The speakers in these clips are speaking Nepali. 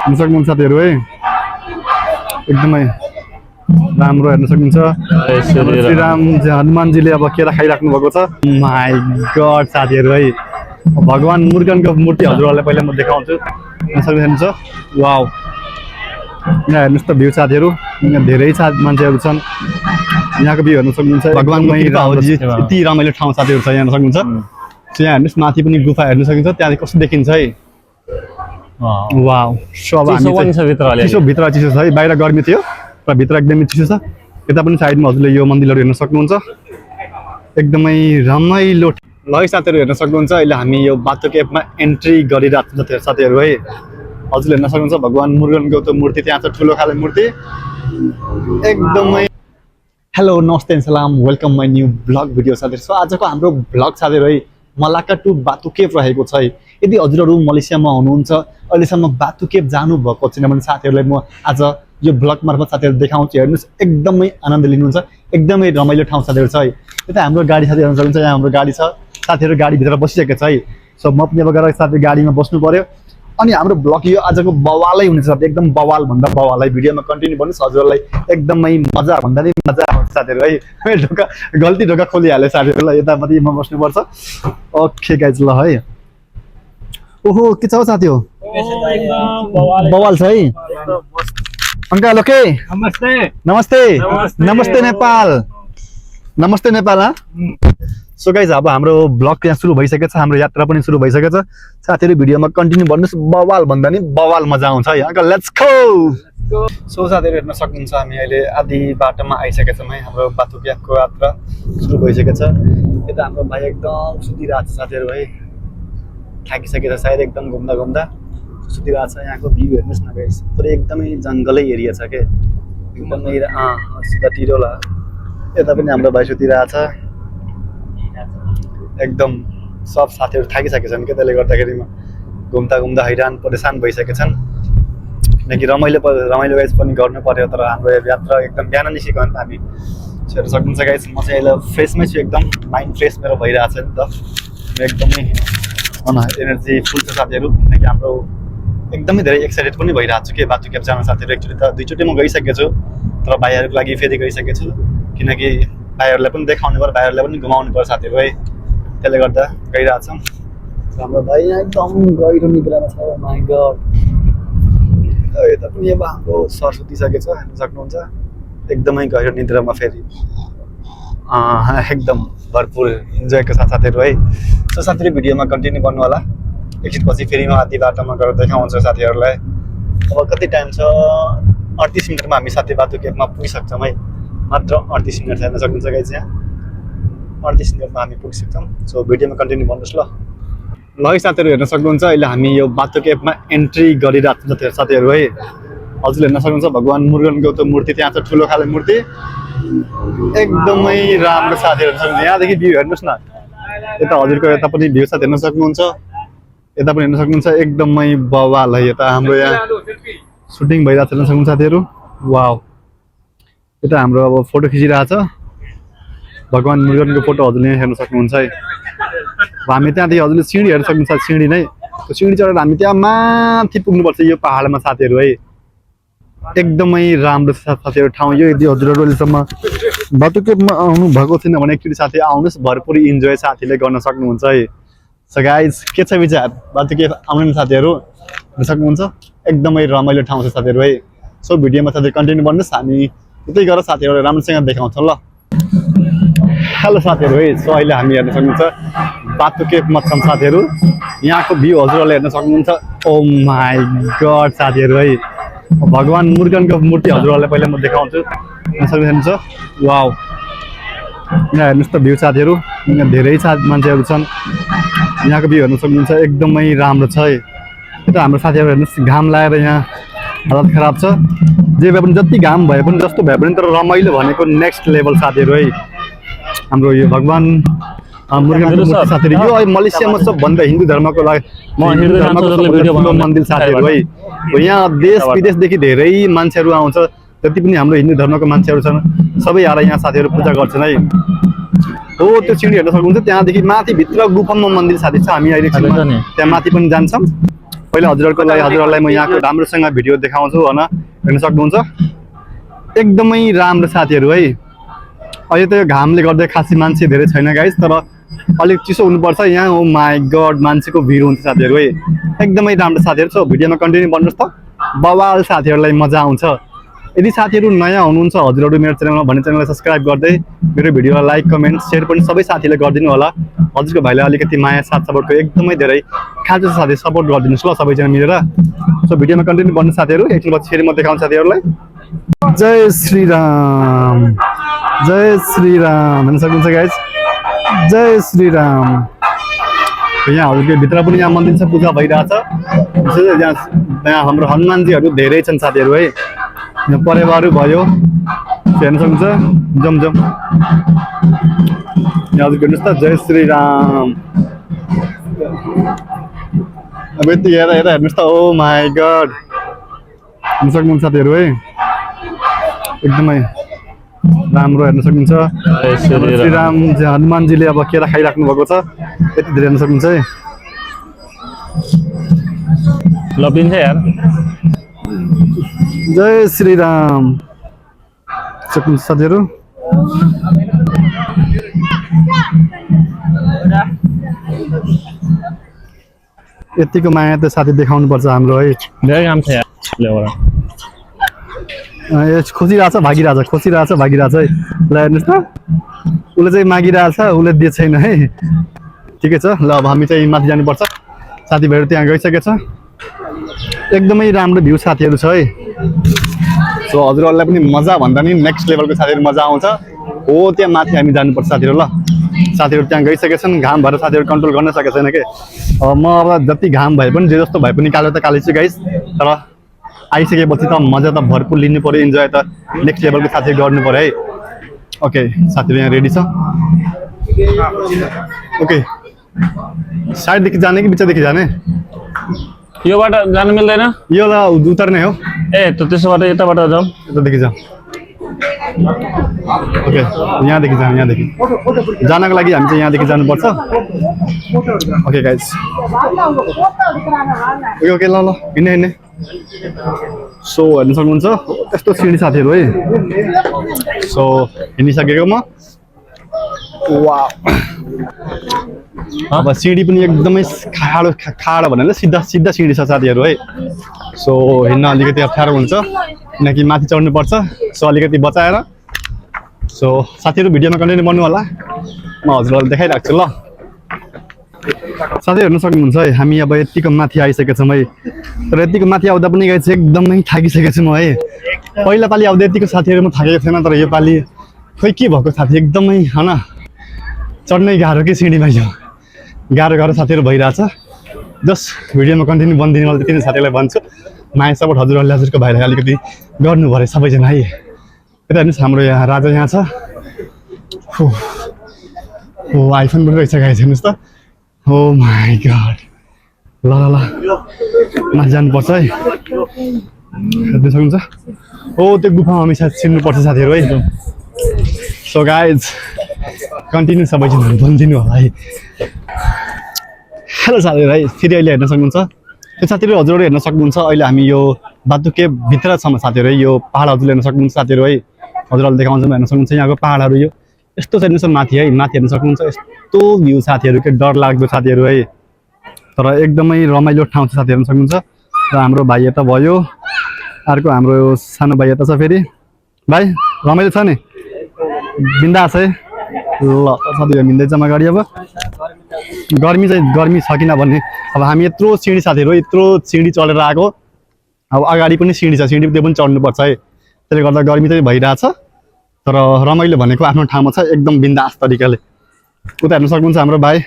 हेर्न सक्नुहुन्छ साथीहरू है एकदमै राम्रो हेर्न सक्नुहुन्छ श्रीराम हनुमानजीले अब केरा खाइराख्नु भएको छ। माई गड साथीहरू है भगवान मुरुगनको मूर्ति हजुरहरूलाई पहिला म देखाउँछु। हेर्न सक्नुहुन्छ वाउ यहाँ हेर्नुहोस् त भ्यू साथीहरू यहाँ धेरै मान्छेहरू छन्। यहाँको भ्यू हेर्न सक्नुहुन्छ भगवान यति रमाइलो ठाउँ साथीहरू छ यहाँ हेर्न सक्नुहुन्छ। यहाँ हेर्नुहोस् माथि पनि गुफा हेर्न सकिन्छ त्यहाँ कस्तो देखिन्छ है। वाउ चिसो भित्र चिसो छ है बाहिर गर्मी थियो र भित्र एकदमै चिसो छ। यता पनि साइडमा हजुरले यो मन्दिरहरू हेर्न सक्नुहुन्छ एकदमै रमाइलो। ल है साथीहरू हेर्न सक्नुहुन्छ अहिले हामी यो बाटो केभमा एन्ट्री गरिरहेको छ साथीहरू है। हजुरले हेर्न सक्नुहुन्छ भगवान मुरुगनको त्यो मूर्ति त्यहाँ छ ठुलो खाले मूर्ति एकदमै। हेलो नमस्ते सलाम welcome my new blog video साथीहरू। सो आजको हाम्रो ब्लग साथीहरू है मलाका टु बाटो केभ रहेको छ है। यदि हजुरहरू मलेसियामा हुनुहुन्छ अहिलेसम्म बाटो केभ जानुभएको छैन भने साथीहरूलाई म आज यो ब्लग मार्फत साथीहरू देखाउँछु। हेर्नुहोस् एकदमै आनन्द लिनुहुन्छ एकदमै रमाइलो ठाउँ साथीहरू छ है। यता हाम्रो गाडी साथीहरू सक्नुहुन्छ यहाँ हाम्रो गाडी छ साथीहरू गाडीभित्र बसिसकेको छ है। सो म पनि अब गएर साथी गाडीमा बस्नु पर्यो अनि हाम्रो ब्लग यो आजको बवालै हुनेछ साथी एकदम बवाल भन्दा बवाल है। भिडियोमा कन्टिन्यू गर्नुहोस् हजुरहरूलाई एकदमै मजा भन्दा नि मजा आउँछ साथीहरू है। ढोका गल्ती ढोका खोलिहाल्यो साथीहरूलाई यतापट्टि म बस्नुपर्छ। ओके गाइज ल है। ओहो के छ साथी हो बवाल छ है अंकल। ओके नमस्ते नमस्ते नमस्ते नेपाल नमस्ते नेपाल। सो गाइज अब हाम्रो ब्लग यहाँ सुरु भइसकेको छ हाम्रो यात्रा पनि सुरु भइसकेको छ साथीहरू। भिडियोमा कन्टिन्यू गर्नुहोस् बवाल भन्दा नि बवाल मजा आउँछ है अंकल लेट्स गो। सो साथीहरू हेर्न सक्नुहुन्छ हामी अहिले आधी बाटोमा आइसकेका छौँ है। हाम्रो बाटो केभको यात्रा सुरु भइसकेको छ। यता हाम्रो भाइ एकदम सुतिरहेको छ साथीहरू है थाकिसकेको छ सायद एकदम घुम्दा घुम्दा सुतिरहेको छ। यहाँको भ्यू हेर्नुहोस् न गाइस पुरै एकदमै जङ्गलै एरिया छ के एकदमै सिधा टिरोला। यता पनि हाम्रो भाइ सुतिरहेको छ एकदम सब साथीहरू थाकिसकेका छन् के त्यसले गर्दाखेरि घुम्दा घुम्दा हैरान परेसान भइसकेका छन् किनकि रमाइलो गाइस पनि गर्नु पर्यो। तर हाम्रो यात्रा एकदम बिहान निस्केको नि त हामी हेर्न सक्नुहुन्छ गाइस। म चाहिँ अहिले फ्रेसमै छु एकदम माइन्ड फ्रेस मेरो भइरहेको छ नि त एकदमै एनर्जी फुल छ साथीहरू किनकि हाम्रो एकदमै धेरै एक्साइटेड पनि भइरहेको छु कि बाटो केभ जान साथीहरू। एकचोटि त दुईचोटि म गइसकेको छु तर भाइहरूको लागि फेरि गइसकेको छु किनकि भाइहरूलाई पनि देखाउनु पर्यो भाइहरूलाई पनि घुमाउनु पर्यो साथीहरू है। त्यसले गर्दा गइरहेको छौँ। हाम्रो भाइ यहाँ एकदम गहिरो निद्रामा छ माई गड। यता पनि अब हाम्रो सर सुतिसकेको छ हेर्न सक्नुहुन्छ एकदमै गहिरो निद्रामा फेरि एकदम भरपुर इन्जोयको साथ साथीहरू है। सो साथीहरू भिडियोमा कन्टिन्यू गर्नु होला एकछिनपछि फेरि म आधी बाटोमा गएर देखाउँछु साथीहरूलाई। अब कति टाइम छ 38 मिनटमा हामी साथी बाटो केभमा पुगिसक्छौँ है। मात्र 38 मिनट हेर्न सक्नुहुन्छ गाइस यहाँ 38 मिनटमा हामी पुगिसक्छौँ। सो भिडियोमा कन्टिन्यू गर्नुहोस् ल है साथीहरू हेर्न सक्नुहुन्छ अहिले हामी यो बाटो केभमा एन्ट्री गरिरहेको छ साथीहरू है। हजुरले हेर्न सक्नुहुन्छ भगवान मुरुगनको त्यो मूर्ति त्यहाँ छ ठुलो खाले मूर्ति एकदमै राम्रो साथीहरू सक्नुहुन्छ। यहाँदेखि भ्यू हेर्नुहोस् न यता हजुरको यता पनि भ्यू साथ हेर्न सक्नुहुन्छ यता पनि हेर्न सक्नुहुन्छ एकदमै बवाल है। यता हाम्रो यहाँ सुटिङ भइरहेको छ हेर्न सक्नुहुन्छ साथीहरू वाउ। यता हाम्रो अब फोटो खिचिरहेको छ भगवान मुरुगनको फोटो हजुरले हेर्न सक्नुहुन्छ है। हामी त्यहाँदेखि हजुरले सिँढी हेर्न सक्नुहुन्छ सिँढी नै त्यो सिँढी चढेर हामी त्यहाँ माथि पुग्नुपर्छ यो पहाडमा साथीहरू है। एकदमै राम्रो साथीहरू ठाउँ यो। यदि हजुरहरू अहिलेसम्म बाटो केभमा आउनु भएको छैन भने एकचोटि साथी आउनुहोस् भरपुर इन्जोय साथीले गर्न सक्नुहुन्छ है। सो गाइज के छ विचार बाटो केभ आउनु नि साथीहरू हेर्न सक्नुहुन्छ एकदमै रमाइलो ठाउँ छ साथीहरू है। सो भिडियोमा साथी कन्टिन्यू गर्नुहोस् हामी त्यतै गरेर साथीहरूलाई राम्रोसँग देखाउँछौँ ल। हेलो साथीहरू है। सो अहिले हामी हेर्न सक्नुहुन्छ बाटो केभमा छौँ साथीहरू। यहाँको भ्यू हजुरहरूले हेर्न सक्नुहुन्छ ओ माई गड साथीहरू है भगवान मुरुगनको मूर्ति हजुरहरूलाई पहिला म देखाउँछु। हेर्न सक्नुहुन्छ वाउ यहाँ हेर्नुहोस् त भ्यू साथीहरू यहाँ धेरै मान्छेहरू छन्। यहाँको भ्यू हेर्न सक्नुहुन्छ एकदमै राम्रो छ है। यता हाम्रो साथीहरू हेर्नुहोस् घाम लागेर यहाँ हालत खराब छ। जे भए पनि जति घाम भए पनि जस्तो भए पनि तर रमाइलो भनेको नेक्स्ट लेभल साथीहरू है। हाम्रो यो भगवान मुरुगनको मूर्ति साथीहरू यो मलेसियामा सबभन्दा हिन्दू धर्मको लागि मन्दिर साथीहरू है। यहाँ देश विदेशदेखि धेरै मान्छेहरू आउँछ जति पनि हाम्रो हिन्दू धर्मको मान्छेहरू छन् सबै आएर यहाँ साथीहरू पूजा गर्छन् है। हो त्यो सिँढी हेर्न सक्नुहुन्छ त्यहाँदेखि माथि भित्र गुफामा मन्दिर साथी छ हामी अहिले त्यहाँ माथि पनि जान्छौँ पहिला हजुरहरूलाई म यहाँको राम्रोसँग भिडियो देखाउँछु हैन हेर्न सक्नुहुन्छ एकदमै राम्रो साथीहरू है अहिले त यो घामले गर्दा खासै मान्छे धेरै छैन गाइस तर अलिक चिसो हुनुपर्छ यहाँ ओ माई गड मान्छेको भिड हुन्छ साथीहरू है एकदमै राम्रो साथीहरू छ भिडियोमा कन्टिन्यू गर्नुहोस् त बवाल साथीहरूलाई मजा आउँछ यदि साथीहरू नयाँ हुनुहुन्छ हजुरहरू मेरो च्यानलमा भने च्यानललाई सब्स्क्राइब गर्दै मेरो भिडियोलाई लाइक कमेन्ट सेयर पनि सबै साथीले गरिदिनु होला हजुरको भाइलाई अलिकति माया साथ सपोर्टको एकदमै धेरै खाँचो साथी सपोर्ट गरिदिनुहोस् ल सबैजना मिलेर सो भिडियोमा कन्टिन्यू गर्नु साथीहरू एकछिनपछि फेरि म देखाउँछु साथीहरूलाई जय श्रीराम हेर्न सक्नुहुन्छ गाइज जय श्रीराम यहाँ हजुरको भित्र पनि यहाँ मन्दिर छ पूजा भइरहेछ यहाँ हाम्रो हनुमानजीहरू धेरै छन् साथीहरू है यहाँ परेवाहरू भयो हेर्न सक्नुहुन्छ जमजम यहाँ हजुर हेर्नुहोस् त जय श्रीराम अब यति हेर्दा हेर्नुहोस् त ओ माई गड हेर्न सक्नुहुन्छ साथीहरू है एकदमै राम्रो हेर्न सक्नुहुन्छ श्रीराम हनुमानजीले अब केरा खाइराख्नु भएको छ यति धेरै हेर्न सक्नुहुन्छ है लपिन्छ यार जय श्रीराम सक्नुहुन्छ साथीहरू यतिको माया त साथी देखाउनु पर्छ हाम्रो है धेरै काम छ यार खोजिरहेछ भागिरहेछ है ल हेर्नुहोस् त उसले चाहिँ मागिरहेछ उसले दिएको छैन है ठिकै छ ल अब हामी चाहिँ माथि जानुपर्छ साथीभाइहरू त्यहाँ गइसकेछ एकदमै राम्रो भ्यू साथीहरू छ है सो हजुरहरूलाई पनि मजा भन्दा नि नेक्स्ट लेभलको साथीहरू मजा आउँछ हो त्यहाँ माथि हामी जानुपर्छ साथीहरू ल साथीहरू त्यहाँ गइसकेछन् घाम भएर साथीहरू कन्ट्रोल गर्न सकेको छैन कि म अब जति घाम भए पनि जे जस्तो भए पनि कालो त कालै छु गाइस तर आइसकेपछि त मजा त भरपुर लिनु पर्यो इन्जोय त नेक्स्ट लेभलको साथीहरू गर्नु पर्यो है ओके साथीहरू यहाँ रेडी छ ओके साइडदेखि जाने कि बिचदेखि जाने यो बाटो जानु मिल्दैन यो ल उतर्ने हो ए त त्यसोबाट यताबाट जाउँ यतादेखि जाउँ ओके यहाँदेखि जाउँ यहाँदेखि जानको लागि हामी चाहिँ यहाँदेखि जानुपर्छ ओके गाइज ओके ओके ल हिँड्ने सो हेर्न सक्नुहुन्छ यस्तो सिँढी साथीहरू है सो हिँडिसकेको म वाउ अब सिँढी पनि एकदमै खाडो भनेर सिधा सिँढी छ साथीहरू है सो हिँड्न अलिकति अप्ठ्यारो हुन्छ किनकि माथि चढ्नुपर्छ सो अलिकति बचाएर सो साथीहरू भिडियोमा कन्टिन्यू गर्नु होला म हजुरहरूलाई देखाइराख्छु ल साथै हेर्न सक्नुहुन्छ है हामी अब यतिको माथि आइसकेको छौँ है तर यतिको माथि आउँदा पनि गाइस एकदमै थाकिसकेको छु म है पहिला पालि आउँदा यतिको साथीहरू म थाकेको थिएन तर यो पालि खोइ के भएको साथी एकदमै होइन चढ्नै गाह्रो के सिँढीमा यो गाह्रो साथीहरू भइरहेछ जस्ट भिडियोमा कन्टिन्यू बनिदिनु मैले त्यति साथीहरूलाई भन्छु माया सपोर्ट हजुरहरूले हजुरको भाइलाई अलिकति गर्नु पऱ्यो सबैजना है यता हेर्नुहोस् हाम्रो यहाँ राजा यहाँ छ हो आइफोन पनि रहेछ गाइस हेर्नुहोस् त ओ माई गड ल माथि जानुपर्छ है हेर्नु सक्नुहुन्छ हो त्यो गुफामा हामी सायद छिर्नुपर्छ साथीहरू है सो गाइज कन्टिन्यू सबैजना बनिदिनु होला है हेलो साथीहरू है फेरि अहिले हेर्न सक्नुहुन्छ त्यो साथीहरू हजुरहरू हेर्न सक्नुहुन्छ अहिले हामी यो बातुके भित्र छौँ साथीहरू है यो पाहाड हजुरले हेर्न सक्नुहुन्छ साथीहरू है हजुरहरूले देखाउँछ हेर्न सक्नुहुन्छ यहाँको पाहाडहरू यो यस्तो छ हेर्नुहोस् माथि है माथि हेर्न सक्नुहुन्छ यस्तो भ्यू साथीहरू के डर लाग्दो साथीहरू है तर एकदमै रमाइलो ठाउँ छ साथीहरू हेर्न सक्नुहुन्छ र हाम्रो भाइ यता भयो अर्को हाम्रो सानो भाइ यता छ फेरि भाइ रमाइलो छ नि बिन्दास है ल साथीहरू मिल्दैछ अगाडि अब गर्मी छ किन भन्ने अब हामी यत्रो सिँढी साथीहरू यत्रो सिँढी चढेर आएको अब अगाडि पनि सिँढी छ सिँढी त्यो पनि चढ्नुपर्छ है त्यसले गर्दा गर्मी चाहिँ भइरहेछ तर रमाइलो भनेको आफ्नो ठाउँमा छ एकदम बिन्दास तरिकाले उता हेर्न सक्नुहुन्छ हाम्रो भाइ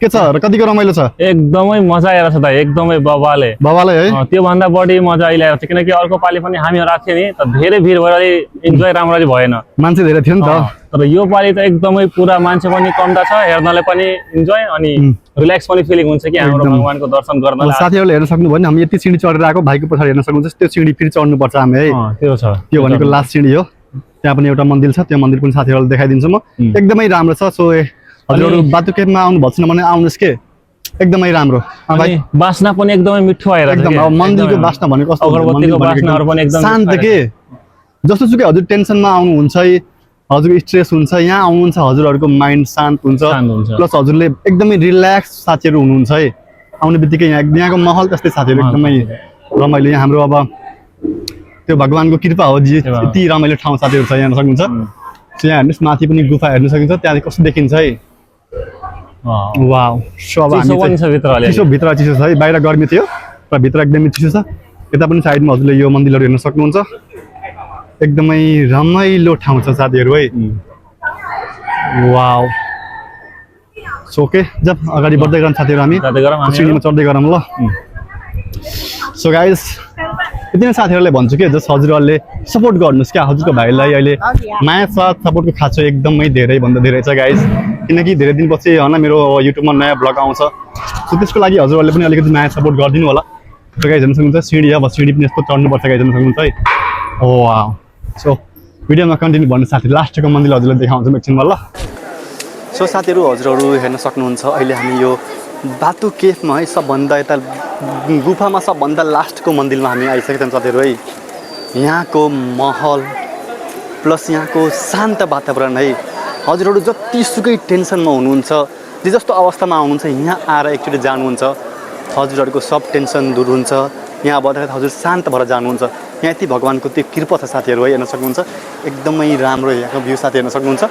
के छ र कतिको रमाइलो छ एकदमै मजा आइरहेको छ त एकदमै बबाले है त्यो भन्दा बढी मजा आइरहेको छ किनकि अर्को पालि पनि हामीहरू आएको थियो नि त धेरै भिड भएर इन्जोय राम्ररी भएन मान्छे धेरै थियो नि त तर यो पालि त एकदमै पुरा मान्छे पनि कम्ता छ हेर्नलाई पनि इन्जोय अनि रिल्याक्स पनि फिलिङ हुन्छ कि हाम्रो भगवानको दर्शन गर्न साथीहरूले हेर्न सक्नुभयो नि हामी यति सिँढी चढेर आएको भाइको पछाडि हेर्न सक्नुहुन्छ त्यो सिँढी फेरि चढ्नुपर्छ हामी है त्यो भनेको लास्ट सिँढी हो त्यहाँ पनि एउटा मन्दिर छ त्यो मन्दिर पनि साथीहरूलाई देखाइदिन्छु म एकदमै राम्रो छ सो हजुरहरू बातुकेमा आउनु भएको छैन भने आउनुहोस् के एकदमै राम्रो भाइ अनि बास्ना पनि एकदमै मिठो आइरहेको छ एकदम अब मन्दिरको बास्ना भनेको कस्तो हुन्छ? अगरबत्तीको मन्दिर भनेको बास्नाहरू पनि एकदम शान्त मिठो के जस्तो सुकै हजुर टेन्सनमा आउनुहुन्छ है हजुरको स्ट्रेस हुन्छ यहाँ आउनुहुन्छ हजुरहरूको माइन्ड शान्त हुन्छ शान्त हुन्छ। प्लस हजुरले एकदमै रिल्याक्स साथीहरू हुनुहुन्छ है आउने बित्तिकै यहाँको माहौल त्यस्तै साथीहरू एकदमै रमाइलो यहाँ हाम्रो अब त्यो भगवान्को कृपा हो जी यति रमाइलो ठाउँ साथीहरू छ यहाँ हेर्न सक्नुहुन्छ सो यहाँ हेर्नुहोस् माथि पनि गुफा हेर्न सकिन्छ त्यहाँ कस्तो देखिन्छ है वाउ सो अब चिसो पनि हामी छ भित्र अलि चिसो भित्र चिसो छ है बाहिर गर्मी थियो र भित्र एकदमै चिसो छ यता पनि साइडमा हजुरले यो मन्दिरहरू हेर्न सक्नुहुन्छ एकदमै रमाइलो ठाउँ छ साथीहरू है वाउ सो ओके जब अगाडि बढ्दै गरौँ साथीहरू हामी जाँदै गरौँ हामी। सिँढीमा चढ्दै गरौँ ल सो गाइस यति नै साथीहरूलाई भन्छु कि जस हजुरहरूले सपोर्ट गर्नुहोस् क्या हजुरको भाइलाई अहिले माया साथ सपोर्टको खाँचो एकदमै धेरैभन्दा धेरै छ गाइस किनकि धेरै दिनपछि होइन मेरो युट्युबमा नयाँ ब्लग आउँछ सो त्यसको लागि हजुरहरूले पनि अलिकति माया सपोर्ट गरिदिनु होला सो गाइस हेर्न सक्नुहुन्छ सिँढी अब सिँढी पनि यस्तो चढ्नुपर्छ गाइस हेर्न सक्नुहुन्छ है ओ वाउ सो भिडियोमा कन्टिन्यू भन्नु साथी लास्टको मन्दिर हजुरलाई देखाउँछु एकछिनमा ल सो साथीहरू हजुरहरू हेर्न सक्नुहुन्छ अहिले हामी यो बातु केफमा है सबभन्दा यता गुफामा सबभन्दा लास्टको मन्दिरमा हामी आइसकेका छौँ साथीहरू है यहाँको माहौल प्लस यहाँको शान्त वातावरण है हजुरहरू जतिसुकै टेन्सनमा हुनुहुन्छ जे जस्तो अवस्थामा आउनुहुन्छ यहाँ आएर एकचोटि जानुहुन्छ हजुरहरूको सब टेन्सन दूर हुन्छ यहाँ बस्दाखेरि हजुर शान्त भएर जानुहुन्छ यहाँ यति भगवान्को त्यो कृपा छ साथीहरू है हेर्न सक्नुहुन्छ एकदमै राम्रो यहाँको भ्यू साथी हेर्न सक्नुहुन्छ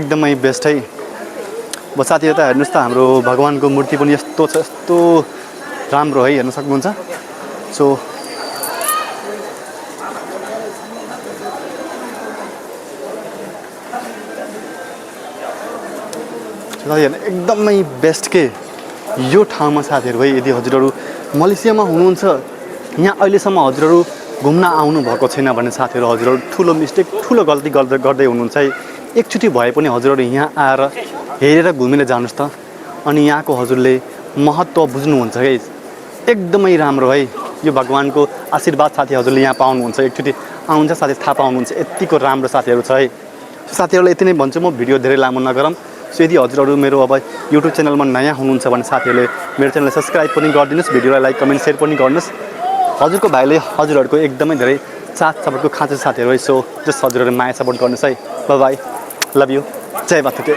एकदमै बेस्ट है अब साथीहरू त हेर्नुहोस् त हाम्रो भगवान्को मूर्ति पनि यस्तो छ यस्तो राम्रो है हेर्न सक्नुहुन्छ सो एकदमै बेस्ट के यो ठाउँमा साथीहरू है यदि हजुरहरू मलेसियामा हुनुहुन्छ यहाँ अहिलेसम्म हजुरहरू घुम्न आउनु भएको छैन भने साथीहरू हजुरहरू ठुलो मिस्टेक ठुलो गल्ती गर्दै हुनुहुन्छ है एकचोटि भए पनि हजुरहरू यहाँ आएर हेरेर घुमेर जानुहोस् त अनि यहाँको हजुरले महत्त्व बुझ्नुहुन्छ है एकदमै राम्रो है यो भगवान्को आशीर्वाद साथी हजुरले यहाँ पाउनुहुन्छ एकचोटि आउनुहुन्छ साथी थाहा पाउनुहुन्छ यतिको राम्रो साथीहरू छ है साथीहरूलाई यति नै भन्छु म भिडियो धेरै लामो नगरौँ सो यदि हजुरहरू मेरो अब युट्युब च्यानलमा नयाँ हुनुहुन्छ भने साथीहरूले मेरो च्यानललाई सब्सक्राइब पनि गरिदिनुहोस् भिडियोलाई लाइक कमेन्ट सेयर पनि गर्नुहोस् हजुरको भाइले हजुरहरूको एकदमै धेरै साथ सपोर्टको खाँचो साथीहरू है सो जस हजुरहरू माया सपोर्ट गर्नुहोस् है बाई बाई लभ यू जय बाथुके